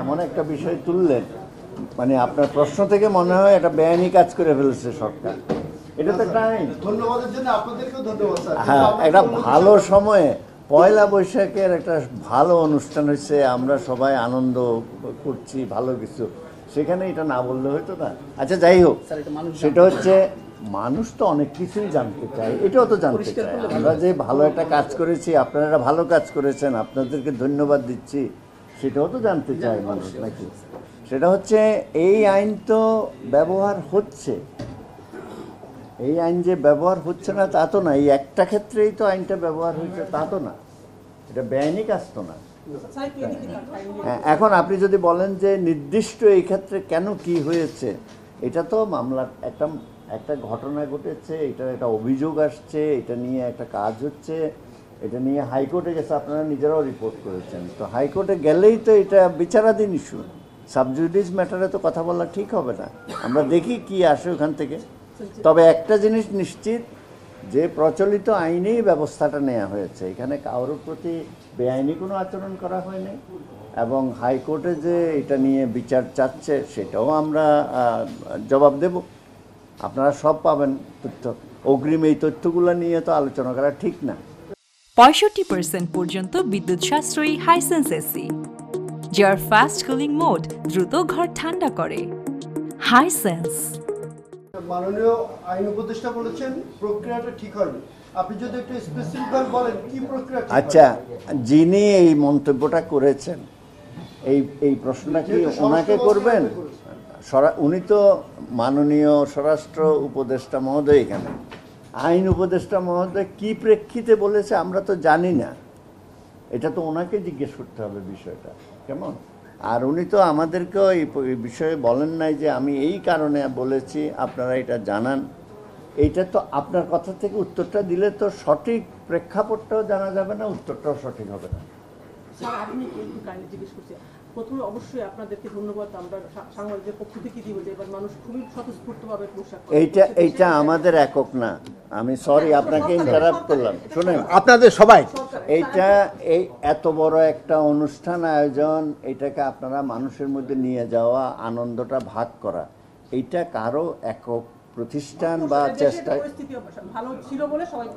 এমন একটা বিষয় তুললেন, মানে আপনার প্রশ্ন থেকে মনে হয় এটা বেআইনি কাজ করে ফেলছে সরকার। এটা তো একটা আইন। ধন্যবাদের জন্য আপনাদেরকেও ধন্যবাদ স্যার। হ্যাঁ, একটা ভালো সময়ে পয়লা বৈশাখের একটা ভালো অনুষ্ঠান হয়েছে, আমরা সবাই আনন্দ করছি, ভালো কিছু, সেখানে এটা না বললে হয়তো না। আচ্ছা, যাই হোক, সেটা হচ্ছে মানুষ তো অনেক কিছুই জানতে চায়, এটাও তো জানতে চায় আমরা যে ভালো একটা কাজ করেছি, আপনারা একটা ভালো কাজ করেছেন, আপনাদেরকে ধন্যবাদ দিচ্ছি, সেটাও তো জানতে চায় মানুষ নাকি। সেটা হচ্ছে এই আইন তো ব্যবহার হচ্ছে, এই আইন যে ব্যবহার হচ্ছে না তা তো না, এই একটা ক্ষেত্রেই তো আইনটা ব্যবহার হয়েছে তা তো না, এটা বেআইনি কাজ তো না। এখন আপনি যদি বলেন যে নির্দিষ্ট এই ক্ষেত্রে কেন কি হয়েছে, এটা তো মামলার একটা ঘটনা ঘটেছে, এটা একটা অভিযোগ আসছে, এটা নিয়ে একটা কাজ হচ্ছে, এটা নিয়ে হাইকোর্টে গেছে, আপনারা নিজেরাও রিপোর্ট করেছেন, তো হাইকোর্টে গেলেই তো এটা বিচারাধীন ইস্যু, সাবজুডিস ম্যাটারে তো কথা বলা ঠিক হবে না। আমরা দেখি কি আসে ওখান থেকে। তবে একটা জিনিস নিশ্চিত, যে প্রচলিত আইনেই ব্যবস্থাটা নেওয়া হয়েছে, এখানে কারোর প্রতি বেআইনি কোনো আচরণ করা হয়নি, এবং হাইকোর্টে যে এটা নিয়ে বিচার চাচ্ছে সেটাও আমরা জবাব দেব, আপনারা সব পাবেন তথ্য। অগ্রিম এই তথ্যগুলো নিয়ে তো আলোচনা করা ঠিক না। 65% পর্যন্ত বিদ্যুৎ সাশ্রয়ী হাইসেন্স এসি, যার ফাস্ট কুলিং মোড দ্রুত ঘর ঠান্ডা করে। হাইসেন্স। মাননীয় আইন উপদেষ্টা বলেছেন প্রক্রিয়াটা ঠিক হয়নি, আপনি যদি একটু স্পেসিফিক ভাবে বলেন কি প্রক্রিয়া ঠিক হয়নি? আচ্ছা, যিনি এই মন্তব্যটা করেছেন, এই প্রশ্নটা কি ওনাকে করবেন? উনি তো মাননীয় স্বরাষ্ট্র উপদেষ্টা মহোদয়, এখানে আইন উপদেষ্টা মহোদয় কি প্রেক্ষিতে বলেছে আমরা তো জানি না, এটা তো ওনাকে জিজ্ঞেস করতে হবে বিষয়টা, কেমন? আর উনি তো আমাদেরকেও এই বিষয়ে বলেন নাই যে আমি এই কারণে বলেছি, আপনারা এটা জানান। এইটা তো আপনার কথা থেকে উত্তরটা দিলে তো সঠিক প্রেক্ষাপটটাও জানা যাবে না, উত্তরটাও সঠিক হবে না। স্যার, আপনি একটু কাইন্ডলি জিজ্ঞেস করছি, প্রথমে অবশ্যই আপনাদেরকে ধন্যবাদ, আমরা সাংবাদিকদের পক্ষ থেকে দিব যে এবার মানুষ খুবই স্বতঃস্ফূর্তভাবে পোশাক পরে। এইটা আমাদের একক না, আমি সরি আপনাকে ইন্টারাপ্ট করলাম। শুনেন, আপনাদের সবাই এই এত বড় একটা অনুষ্ঠান আয়োজন, এটাকে আপনারা মানুষের মধ্যে নিয়ে যাওয়া, আনন্দটা ভাগ করা, এইটা কারো একক প্রতিষ্ঠান বা চেষ্টা। ভালো ছিল বলে সবাই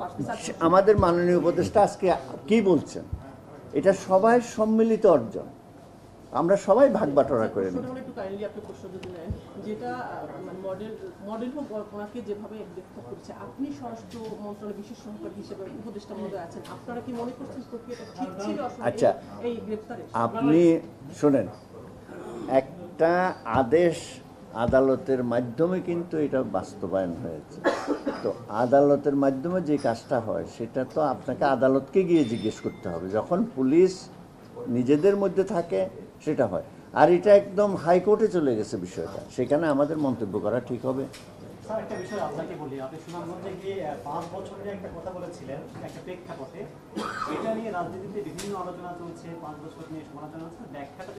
আমাদের মাননীয় উপদেষ্টা আজকে কি বলছেন, এটা সবাই সম্মিলিত অর্জন, আমরা সবাই ভাগ বাটোয়ারা করে নিই। একটু কাইন্ডলি আপনি প্রশ্ন যদি নেন, যেটা মডেল হোক ওনাকে যেভাবে ব্যাখ্যা করছে, আপনি স্বরাষ্ট্র মন্ত্রণালয়ের বিশেষ সহকারী হিসেবে উপদেষ্টা মহোদয় আছেন, আপনারা কি মনে করছেন প্রক্রিয়াটা ঠিক ছিল আচ্ছা, এই গ্রেফতারে? আপনি শুনেন, একটা আদেশ আদালতের মাধ্যমে কিন্তু এটা বাস্তবায়ন হয়েছে, তো আদালতের মাধ্যমে যে কাজটা হয় সেটা তো আপনাকে আদালতকে গিয়ে জিজ্ঞেস করতে হবে, যখন পুলিশ নিজেদের মধ্যে থাকে সেটা হয়। আর এটা একদম হাইকোর্টে চলে গেছে বিষয়টা, সেখানে আমাদের মন্তব্য করা ঠিক হবে। স্যার, একটা বিষয় আপনাকে বলি, আপনি সুনামগঞ্জে গিয়ে 5 বছরের একটা কথা বলেছিলেন একটা প্রেক্ষাপটে, এটা নিয়ে রাজনীতিতে বিভিন্ন আলোচনা চলছে, 5 বছর নিয়ে সমালোচনা হচ্ছে, ব্যাখ্যাটা